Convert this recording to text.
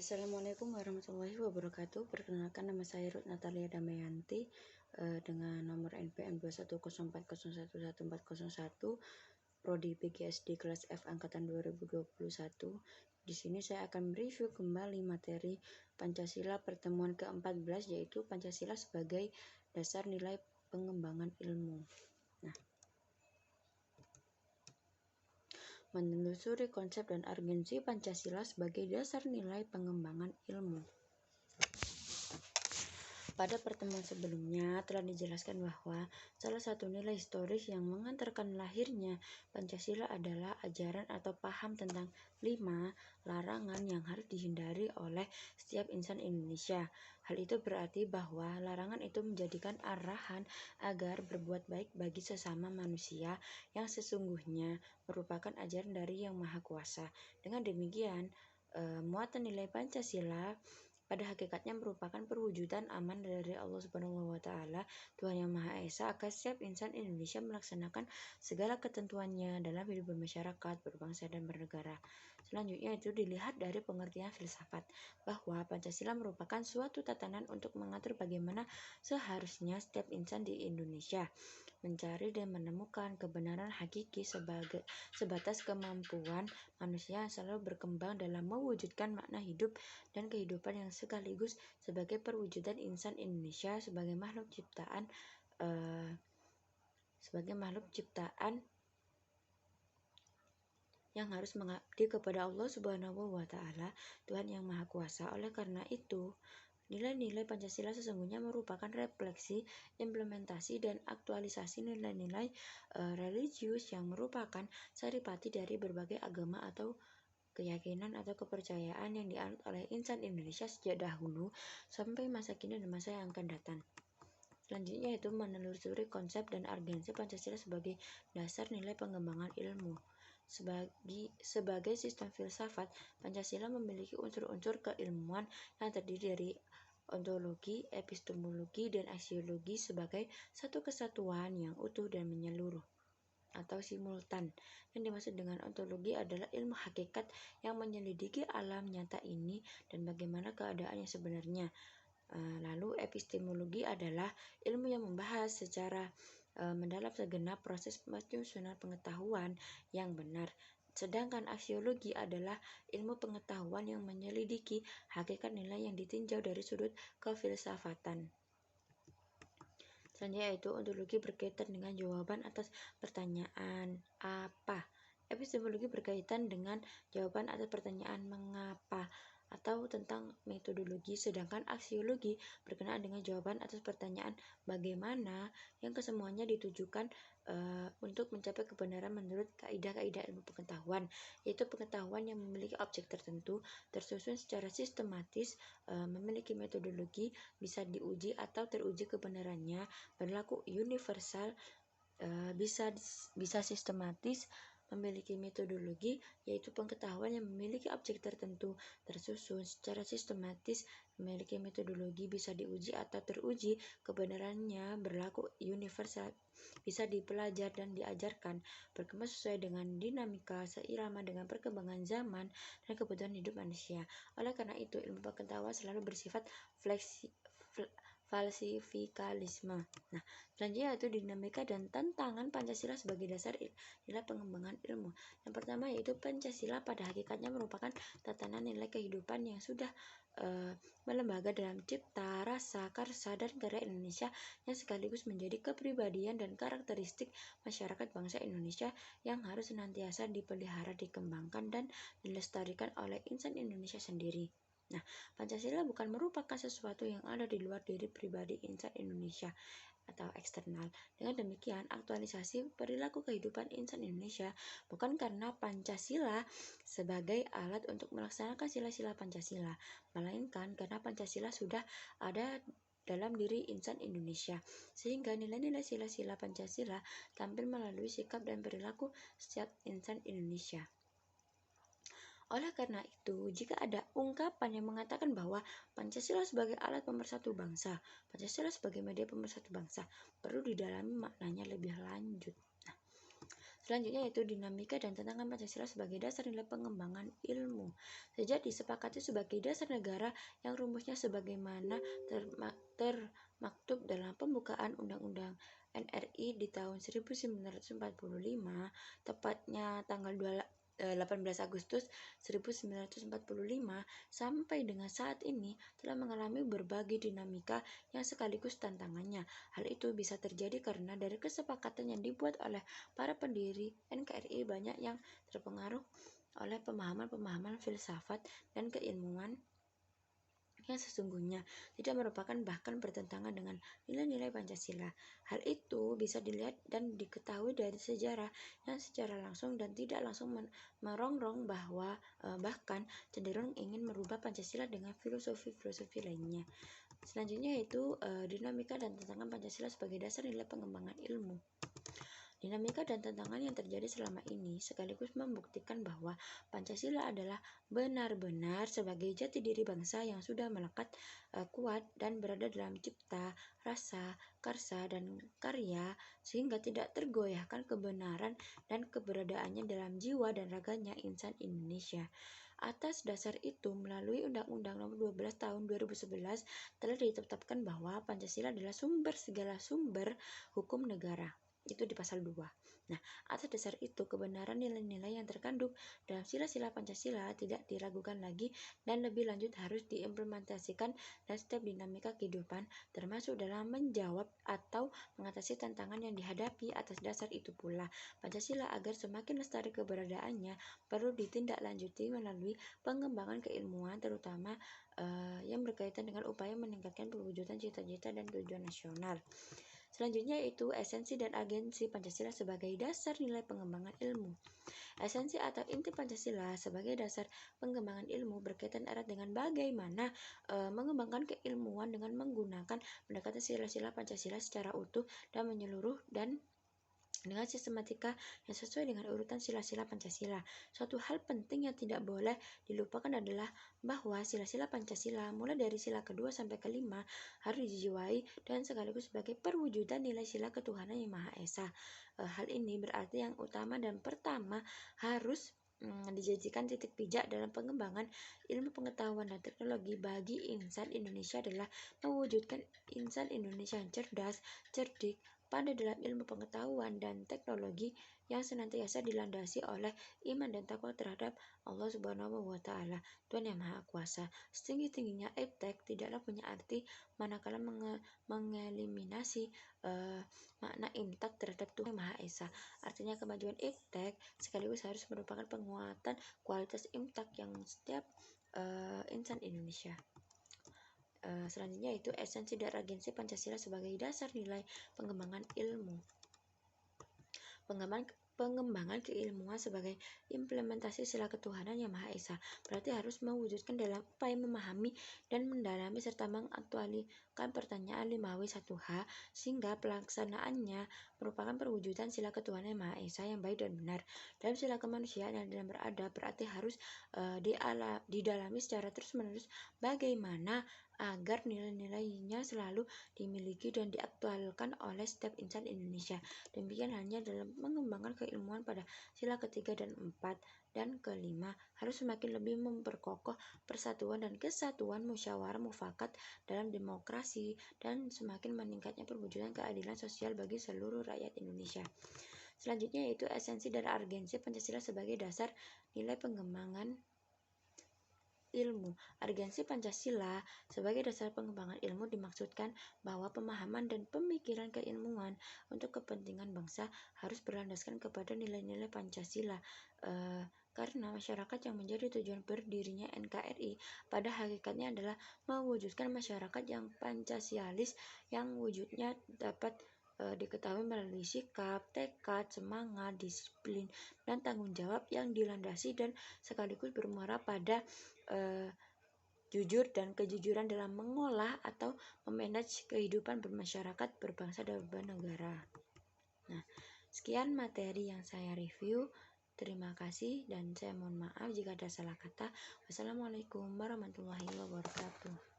Assalamualaikum warahmatullahi wabarakatuh. Perkenalkan, nama saya Ruth Natalia Damayanti dengan nomor NPM 21040111401, Prodi PGSD kelas F angkatan 2021. Di sini saya akan mereview kembali materi Pancasila pertemuan ke-14, yaitu Pancasila sebagai dasar nilai pengembangan ilmu. Menelusuri konsep dan urgensi Pancasila sebagai dasar nilai pengembangan ilmu. Pada pertemuan sebelumnya telah dijelaskan bahwa salah satu nilai historis yang mengantarkan lahirnya Pancasila adalah ajaran atau paham tentang 5 larangan yang harus dihindari oleh setiap insan Indonesia. Hal itu berarti bahwa larangan itu menjadikan arahan agar berbuat baik bagi sesama manusia yang sesungguhnya merupakan ajaran dari Yang Maha Kuasa. Dengan demikian, muatan nilai Pancasila pada hakikatnya merupakan perwujudan aman dari Allah Subhanahu wa Ta'ala, Tuhan Yang Maha Esa, agar setiap insan Indonesia melaksanakan segala ketentuannya dalam hidup bermasyarakat, berbangsa, dan bernegara. Selanjutnya itu dilihat dari pengertian filsafat, bahwa Pancasila merupakan suatu tatanan untuk mengatur bagaimana seharusnya setiap insan di Indonesia mencari dan menemukan kebenaran hakiki sebatas kemampuan manusia yang selalu berkembang dalam mewujudkan makna hidup dan kehidupan yang sekaligus sebagai perwujudan insan Indonesia sebagai makhluk ciptaan yang harus mengabdi kepada Allah Subhanahu wa Ta'ala, Tuhan Yang Maha Kuasa. Oleh karena itu, nilai-nilai Pancasila sesungguhnya merupakan refleksi, implementasi, dan aktualisasi nilai-nilai religius yang merupakan saripati dari berbagai agama atau keyakinan atau kepercayaan yang dianut oleh insan Indonesia sejak dahulu sampai masa kini dan masa yang akan datang. Selanjutnya itu menelusuri konsep dan urgensi Pancasila sebagai dasar nilai pengembangan ilmu. Sebagai sistem filsafat, Pancasila memiliki unsur-unsur keilmuan yang terdiri dari ontologi, epistemologi, dan aksiologi sebagai satu kesatuan yang utuh dan menyeluruh atau simultan. Yang dimaksud dengan ontologi adalah ilmu hakikat yang menyelidiki alam nyata ini dan bagaimana keadaan yang sebenarnya. Lalu epistemologi adalah ilmu yang membahas secara mendalam segenap proses penyusunan pengetahuan yang benar. Sedangkan aksiologi adalah ilmu pengetahuan yang menyelidiki hakikat nilai yang ditinjau dari sudut kefilsafatan. Selanjutnya yaitu ontologi berkaitan dengan jawaban atas pertanyaan apa. Epistemologi berkaitan dengan jawaban atas pertanyaan mengapa atau tentang metodologi, sedangkan aksiologi berkenaan dengan jawaban atas pertanyaan bagaimana yang kesemuanya ditujukan untuk mencapai kebenaran menurut kaidah-kaidah ilmu pengetahuan, yaitu pengetahuan yang memiliki objek tertentu, tersusun secara sistematis, memiliki metodologi, bisa diuji atau teruji kebenarannya, berlaku universal, bisa sistematis, memiliki metodologi, yaitu pengetahuan yang memiliki objek tertentu, tersusun secara sistematis, memiliki metodologi, bisa diuji atau teruji kebenarannya, berlaku universal, bisa dipelajari dan diajarkan, berkembang sesuai dengan dinamika seirama dengan perkembangan zaman dan kebutuhan hidup manusia. Oleh karena itu, ilmu pengetahuan selalu bersifat falsifikalisme. Nah, selanjutnya yaitu dinamika dan tantangan Pancasila sebagai dasar nilai pengembangan ilmu. Yang pertama yaitu Pancasila pada hakikatnya merupakan tatanan nilai kehidupan yang sudah melembaga dalam cipta, rasa, karsa, dan karya Indonesia yang sekaligus menjadi kepribadian dan karakteristik masyarakat bangsa Indonesia yang harus senantiasa dipelihara, dikembangkan, dan dilestarikan oleh insan Indonesia sendiri. Nah, Pancasila bukan merupakan sesuatu yang ada di luar diri pribadi insan Indonesia atau eksternal. Dengan demikian, aktualisasi perilaku kehidupan insan Indonesia bukan karena Pancasila sebagai alat untuk melaksanakan sila-sila Pancasila, melainkan karena Pancasila sudah ada dalam diri insan Indonesia, sehingga nilai-nilai sila-sila Pancasila tampil melalui sikap dan perilaku setiap insan Indonesia. Oleh karena itu, jika ada ungkapan yang mengatakan bahwa Pancasila sebagai alat pemersatu bangsa, Pancasila sebagai media pemersatu bangsa, perlu didalami maknanya lebih lanjut. Nah, Selanjutnya yaitu dinamika dan tantangan Pancasila sebagai dasar nilai pengembangan ilmu. Sejak disepakati sebagai dasar negara yang rumusnya sebagaimana termaktub dalam pembukaan Undang-Undang NRI di tahun 1945, tepatnya tanggal 18 Agustus 1945 sampai dengan saat ini telah mengalami berbagai dinamika yang sekaligus tantangannya. Hal itu bisa terjadi karena dari kesepakatan yang dibuat oleh para pendiri NKRI banyak yang terpengaruh oleh pemahaman-pemahaman filsafat dan keilmuan yang sesungguhnya tidak merupakan bahkan bertentangan dengan nilai-nilai Pancasila. Hal itu bisa dilihat dan diketahui dari sejarah yang secara langsung dan tidak langsung merongrong bahwa bahkan cenderung ingin merubah Pancasila dengan filosofi-filosofi lainnya. Selanjutnya yaitu dinamika dan tantangan Pancasila sebagai dasar nilai pengembangan ilmu. Dinamika dan tantangan yang terjadi selama ini sekaligus membuktikan bahwa Pancasila adalah benar-benar sebagai jati diri bangsa yang sudah melekat kuat dan berada dalam cipta, rasa, karsa, dan karya sehingga tidak tergoyahkan kebenaran dan keberadaannya dalam jiwa dan raganya insan Indonesia. Atas dasar itu, melalui Undang-Undang Nomor 12 Tahun 2011 telah ditetapkan bahwa Pancasila adalah sumber segala sumber hukum negara. Itu di pasal 2. Nah, atas dasar itu kebenaran nilai-nilai yang terkandung dalam sila-sila Pancasila tidak diragukan lagi dan lebih lanjut harus diimplementasikan dalam setiap dinamika kehidupan, termasuk dalam menjawab atau mengatasi tantangan yang dihadapi. Atas dasar itu pula Pancasila agar semakin lestari keberadaannya perlu ditindaklanjuti melalui pengembangan keilmuan, terutama yang berkaitan dengan upaya meningkatkan perwujudan cita-cita dan tujuan nasional. Selanjutnya yaitu esensi dan agensi Pancasila sebagai dasar nilai pengembangan ilmu. Esensi atau inti Pancasila sebagai dasar pengembangan ilmu berkaitan erat dengan bagaimana mengembangkan keilmuan dengan menggunakan pendekatan sila-sila Pancasila secara utuh dan menyeluruh dan dengan sistematika yang sesuai dengan urutan sila-sila Pancasila. Suatu hal penting yang tidak boleh dilupakan adalah bahwa sila-sila Pancasila mulai dari sila kedua sampai kelima harus dijiwai dan sekaligus sebagai perwujudan nilai sila ketuhanan yang Maha Esa. Hal ini berarti yang utama dan pertama harus dijadikan titik pijak dalam pengembangan ilmu pengetahuan dan teknologi bagi insan Indonesia adalah mewujudkan insan Indonesia yang cerdas, cerdik, pandai dalam ilmu pengetahuan dan teknologi yang senantiasa dilandasi oleh iman dan takwa terhadap Allah Subhanahu wa Ta'ala, Tuhan yang Maha Kuasa. Setinggi-tingginya iptek tidaklah punya arti manakala mengeliminasi makna imtak terhadap Tuhan yang Maha Esa. Artinya kemajuan iptek sekaligus harus merupakan penguatan kualitas imtak yang setiap insan Indonesia. Selanjutnya yaitu esensi dan agensi Pancasila sebagai dasar nilai pengembangan ilmu. Pengembangan keilmuan sebagai implementasi sila ketuhanan yang Maha Esa berarti harus mewujudkan dalam upaya memahami dan mendalami serta mengaktualisasikan pertanyaan 5W1H sehingga pelaksanaannya merupakan perwujudan sila ketuhanan yang Maha Esa yang baik dan benar. Dalam sila kemanusiaan yang dalam beradab berarti harus didalami secara terus-menerus bagaimana agar nilai-nilainya selalu dimiliki dan diaktualkan oleh setiap insan Indonesia. Demikian halnya dalam mengembangkan keilmuan pada sila ketiga dan 4 dan kelima harus semakin lebih memperkokoh persatuan dan kesatuan musyawarah mufakat dalam demokrasi dan semakin meningkatnya perwujudan keadilan sosial bagi seluruh rakyat Indonesia. Selanjutnya yaitu esensi dan agensi Pancasila sebagai dasar nilai pengembangan ilmu. Agensi Pancasila sebagai dasar pengembangan ilmu dimaksudkan bahwa pemahaman dan pemikiran keilmuan untuk kepentingan bangsa harus berlandaskan kepada nilai-nilai Pancasila, karena masyarakat yang menjadi tujuan berdirinya NKRI pada hakikatnya adalah mewujudkan masyarakat yang Pancasialis yang wujudnya dapat diketahui melalui sikap, tekad, semangat, disiplin, dan tanggung jawab yang dilandasi dan sekaligus bermuara pada jujur dan kejujuran dalam mengolah atau memanage kehidupan bermasyarakat, berbangsa, dan bernegara. Nah, sekian materi yang saya review. Terima kasih dan saya mohon maaf jika ada salah kata. Wassalamualaikum warahmatullahi wabarakatuh.